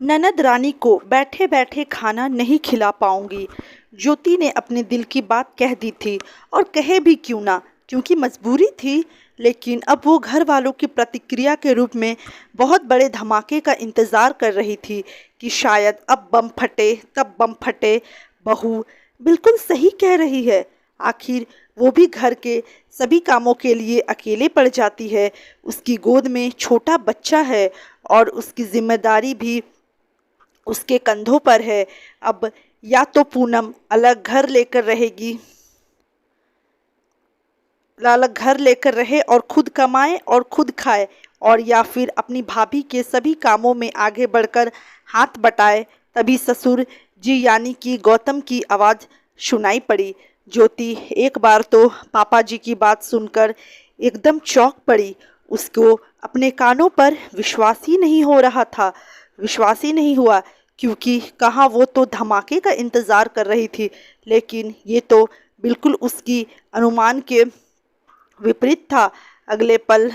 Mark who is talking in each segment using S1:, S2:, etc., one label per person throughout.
S1: ननद रानी को बैठे बैठे खाना नहीं खिला पाऊंगी। ज्योति ने अपने दिल की बात कह दी थी और कहे भी क्यों ना, क्योंकि मजबूरी थी। लेकिन अब वो घर वालों की प्रतिक्रिया के रूप में बहुत बड़े धमाके का इंतज़ार कर रही थी कि शायद अब बम फटे तब बम फटे। बहू बिल्कुल सही कह रही है। आखिर वो भी घर के सभी कामों के लिए अकेले पड़ जाती है। उसकी गोद में छोटा बच्चा है और उसकी जिम्मेदारी भी उसके कंधों पर है। अब या तो पूनम अलग घर लेकर रहे और खुद कमाए और खुद खाए, और या फिर अपनी भाभी के सभी कामों में आगे बढ़कर हाथ बटाए। तभी ससुर जी यानी कि गौतम की आवाज़ सुनाई पड़ी। ज्योति एक बार तो पापा जी की बात सुनकर एकदम चौंक पड़ी। उसको अपने कानों पर विश्वास ही नहीं हुआ, क्योंकि कहाँ वो तो धमाके का इंतज़ार कर रही थी, लेकिन ये तो बिल्कुल उसकी अनुमान के विपरीत था। अगले पल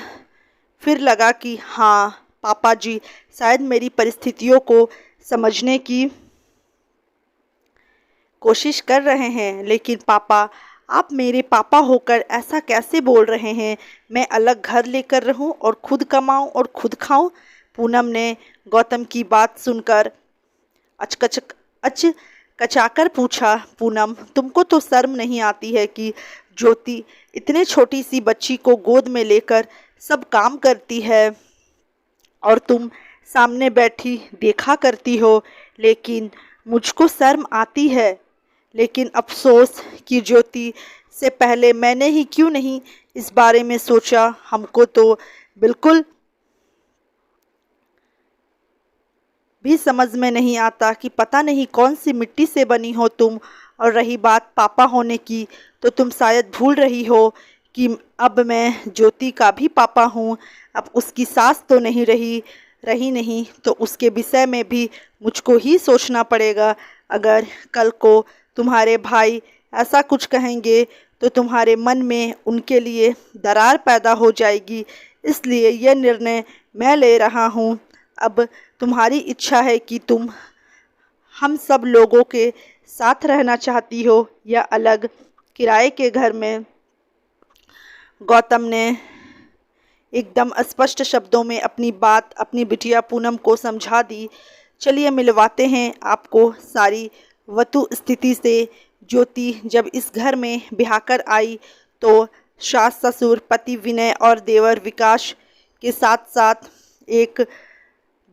S1: फिर लगा कि हाँ, पापा जी शायद मेरी परिस्थितियों को समझने की कोशिश कर रहे हैं। लेकिन पापा, आप मेरे पापा होकर ऐसा कैसे बोल रहे हैं? मैं अलग घर लेकर रहूं और खुद कमाऊं और खुद खाऊं? पूनम ने गौतम की बात सुनकर अचकच अचकचाकर पूछा। पूनम, तुमको तो शर्म नहीं आती है कि ज्योति इतने छोटी सी बच्ची को गोद में लेकर सब काम करती है और तुम सामने बैठी देखा करती हो? लेकिन मुझको शर्म आती है, लेकिन अफसोस कि ज्योति से पहले मैंने ही क्यों नहीं इस बारे में सोचा। हमको तो बिल्कुल भी समझ में नहीं आता कि पता नहीं कौन सी मिट्टी से बनी हो तुम। और रही बात पापा होने की, तो तुम शायद भूल रही हो कि अब मैं ज्योति का भी पापा हूँ। अब उसकी सास तो नहीं रही नहीं, तो उसके विषय में भी मुझको ही सोचना पड़ेगा। अगर कल को तुम्हारे भाई ऐसा कुछ कहेंगे तो तुम्हारे मन में उनके लिए दरार पैदा हो जाएगी। इसलिए यह निर्णय मैं ले रहा हूँ। अब तुम्हारी इच्छा है कि तुम हम सब लोगों के साथ रहना चाहती हो या अलग किराए के घर में? गौतम ने एकदम स्पष्ट शब्दों में अपनी बात अपनी बिटिया पूनम को समझा दी। चलिए मिलवाते हैं आपको सारी वतु स्थिति से। ज्योति जब इस घर में ब्याहकर आई तो सास ससुर पति विनय और देवर विकास के साथ साथ एक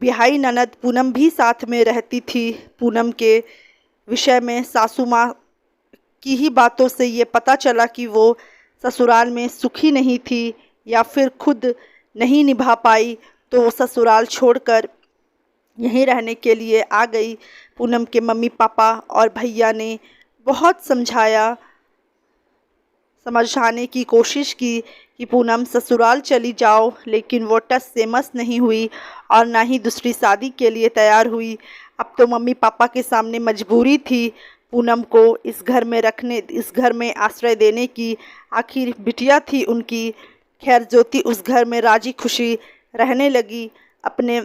S1: बिहाई ननद पूनम भी साथ में रहती थी। पूनम के विषय में सासू माँ की ही बातों से ये पता चला कि वो ससुराल में सुखी नहीं थी, या फिर खुद नहीं निभा पाई तो वो ससुराल छोड़कर यहीं रहने के लिए आ गई। पूनम के मम्मी पापा और भैया ने बहुत समझाने की कोशिश की कि पूनम ससुराल चली जाओ, लेकिन वो टस से मस नहीं हुई और ना ही दूसरी शादी के लिए तैयार हुई। अब तो मम्मी पापा के सामने मजबूरी थी पूनम को इस घर में आश्रय देने की। आखिर बिटिया थी उनकी। खैर, ज्योति उस घर में राजी खुशी रहने लगी। अपने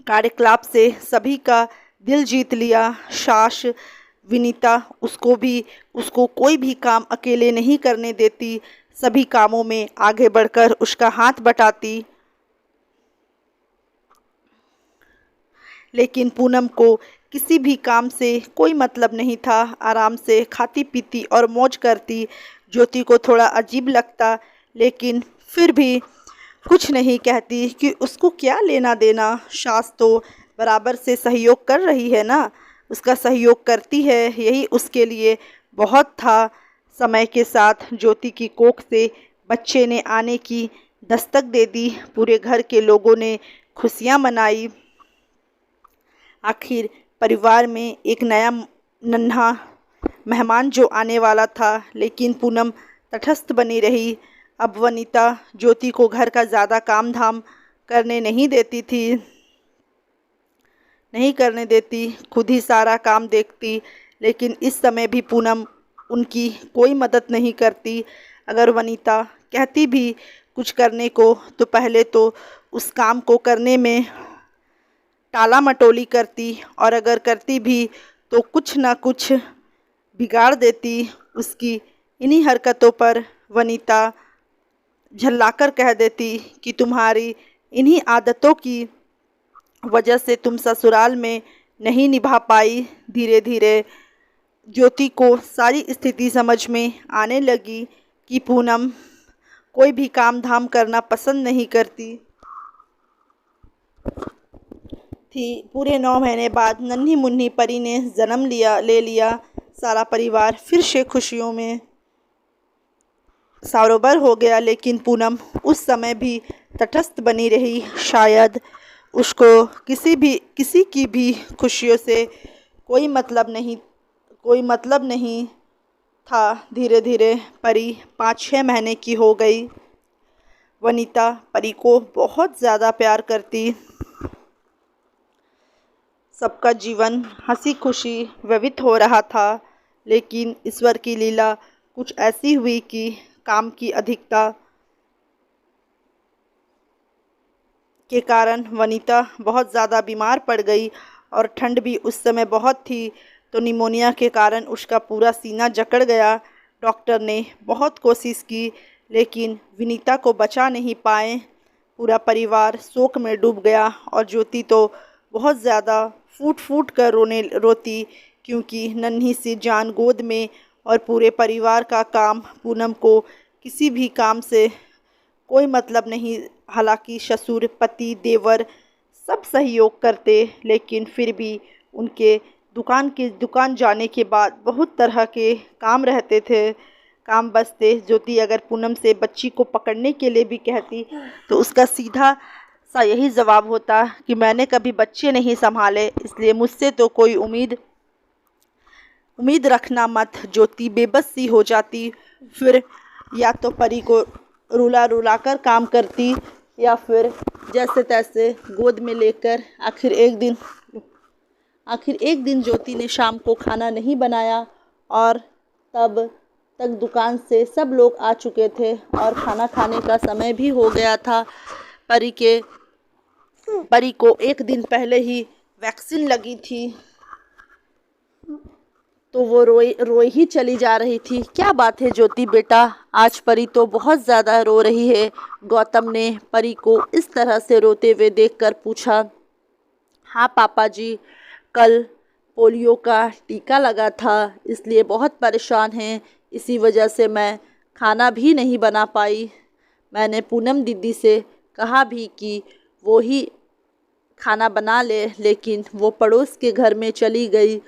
S1: कार्यकलाप से सभी का दिल जीत लिया। सास विनीता उसको कोई भी काम अकेले नहीं करने देती, सभी कामों में आगे बढ़कर उसका हाथ बटाती। लेकिन पूनम को किसी भी काम से कोई मतलब नहीं था। आराम से खाती पीती और मौज करती। ज्योति को थोड़ा अजीब लगता, लेकिन फिर भी कुछ नहीं कहती कि उसको क्या लेना देना। सास तो बराबर से सहयोग कर रही है ना, उसका सहयोग करती है, यही उसके लिए बहुत था। समय के साथ ज्योति की कोख से बच्चे ने आने की दस्तक दे दी। पूरे घर के लोगों ने खुशियां मनाई। आखिर परिवार में एक नया नन्हा मेहमान जो आने वाला था, लेकिन पूनम तटस्थ बनी रही। अब वनीता ज्योति को घर का ज़्यादा काम धाम करने नहीं करने देती, खुद ही सारा काम देखती। लेकिन इस समय भी पूनम उनकी कोई मदद नहीं करती। अगर वनीता कहती भी कुछ करने को, तो पहले तो उस काम को करने में टाला मटोली करती, और अगर करती भी तो कुछ ना कुछ बिगाड़ देती। उसकी इन्हीं हरकतों पर वनीता झल्लाकर कह देती कि तुम्हारी इन्हीं आदतों की वजह से तुम ससुराल में नहीं निभा पाई। धीरे धीरे ज्योति को सारी स्थिति समझ में आने लगी कि पूनम कोई भी काम धाम करना पसंद नहीं करती थी। पूरे 9 महीने बाद नन्ही मुन्नी परी ने जन्म ले लिया। सारा परिवार फिर से खुशियों में सरोवर हो गया, लेकिन पूनम उस समय भी तटस्थ बनी रही। शायद उसको किसी की भी खुशियों से कोई मतलब नहीं था। धीरे धीरे परी 5-6 महीने की हो गई। वनीता परी को बहुत ज़्यादा प्यार करती। सबका जीवन हंसी खुशी व्यतीत हो रहा था, लेकिन ईश्वर की लीला कुछ ऐसी हुई कि काम की अधिकता के कारण वनीता बहुत ज़्यादा बीमार पड़ गई, और ठंड भी उस समय बहुत थी, तो निमोनिया के कारण उसका पूरा सीना जकड़ गया। डॉक्टर ने बहुत कोशिश की, लेकिन विनीता को बचा नहीं पाए। पूरा परिवार शोक में डूब गया, और ज्योति तो बहुत ज़्यादा फूट फूट कर रोती, क्योंकि नन्ही सी जान गोद में और पूरे परिवार का काम। पूनम को किसी भी काम से कोई मतलब नहीं। हालांकि ससुर, पति, देवर सब सहयोग करते, लेकिन फिर भी उनके दुकान जाने के बाद बहुत तरह के काम रहते थे, काम बचते। ज्योति अगर पूनम से बच्ची को पकड़ने के लिए भी कहती तो उसका सीधा सा यही जवाब होता कि मैंने कभी बच्चे नहीं संभाले, इसलिए मुझसे तो कोई उम्मीद रखना मत। ज्योति बेबस सी हो जाती। फिर या तो परी को रुला रुला कर काम करती, या फिर जैसे तैसे गोद में लेकर। आखिर एक दिन ज्योति ने शाम को खाना नहीं बनाया, और तब तक दुकान से सब लोग आ चुके थे और खाना खाने का समय भी हो गया था। परी को एक दिन पहले ही वैक्सीन लगी थी, तो वो रोई ही चली जा रही थी। क्या बात है ज्योति बेटा, आज परी तो बहुत ज़्यादा रो रही है। गौतम ने परी को इस तरह से रोते हुए देखकर पूछा। हाँ पापा जी, कल पोलियो का टीका लगा था, इसलिए बहुत परेशान हैं। इसी वजह से मैं खाना भी नहीं बना पाई। मैंने पूनम दीदी से कहा भी कि वो ही खाना बना ले, लेकिन वो पड़ोस के घर में चली गई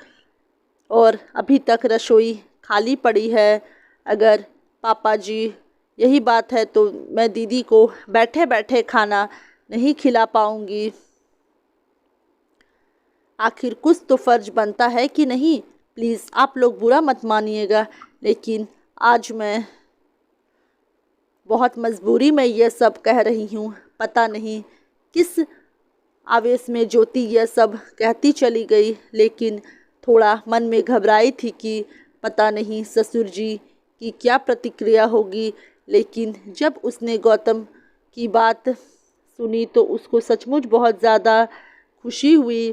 S1: और अभी तक रसोई खाली पड़ी है। अगर पापा जी यही बात है तो मैं दीदी को बैठे बैठे खाना नहीं खिला पाऊंगी। आखिर कुछ तो फ़र्ज बनता है कि नहीं। प्लीज़ आप लोग बुरा मत मानिएगा, लेकिन आज मैं बहुत मजबूरी में यह सब कह रही हूँ। पता नहीं किस आवेश में ज्योति यह सब कहती चली गई, लेकिन थोड़ा मन में घबराई थी कि पता नहीं ससुर जी की क्या प्रतिक्रिया होगी। लेकिन जब उसने गौतम की बात सुनी तो उसको सचमुच बहुत ज़्यादा खुशी हुई।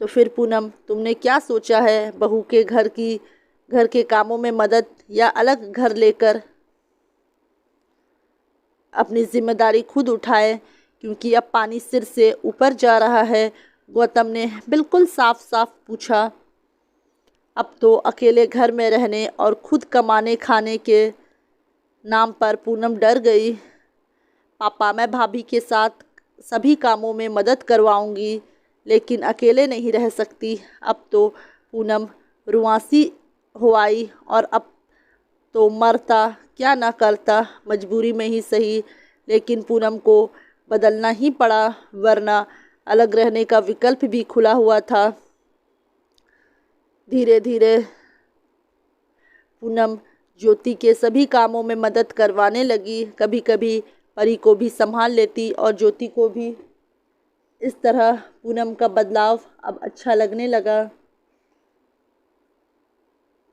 S1: तो फिर पूनम, तुमने क्या सोचा है? बहू के घर के कामों में मदद, या अलग घर लेकर अपनी जिम्मेदारी खुद उठाए, क्योंकि अब पानी सिर से ऊपर जा रहा है। गौतम ने बिल्कुल साफ साफ पूछा। अब तो अकेले घर में रहने और खुद कमाने खाने के नाम पर पूनम डर गई। पापा, मैं भाभी के साथ सभी कामों में मदद करवाऊंगी, लेकिन अकेले नहीं रह सकती। अब तो पूनम रुआंसी हो आई, और अब तो मरता क्या ना करता, मजबूरी में ही सही, लेकिन पूनम को बदलना ही पड़ा, वरना अलग रहने का विकल्प भी खुला हुआ था। धीरे धीरे पूनम ज्योति के सभी कामों में मदद करवाने लगी। कभी कभी परी को भी संभाल लेती, और ज्योति को भी। इस तरह पूनम का बदलाव अब अच्छा लगने लगा।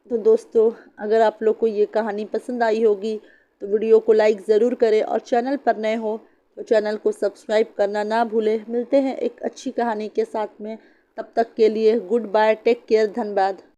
S1: तो दोस्तों, अगर आप लोग को ये कहानी पसंद आई होगी तो वीडियो को लाइक ज़रूर करें, और चैनल पर नए हो तो चैनल को सब्सक्राइब करना ना भूलें। मिलते हैं एक अच्छी कहानी के साथ में, तब तक के लिए गुड बाय, टेक केयर, धन्यवाद।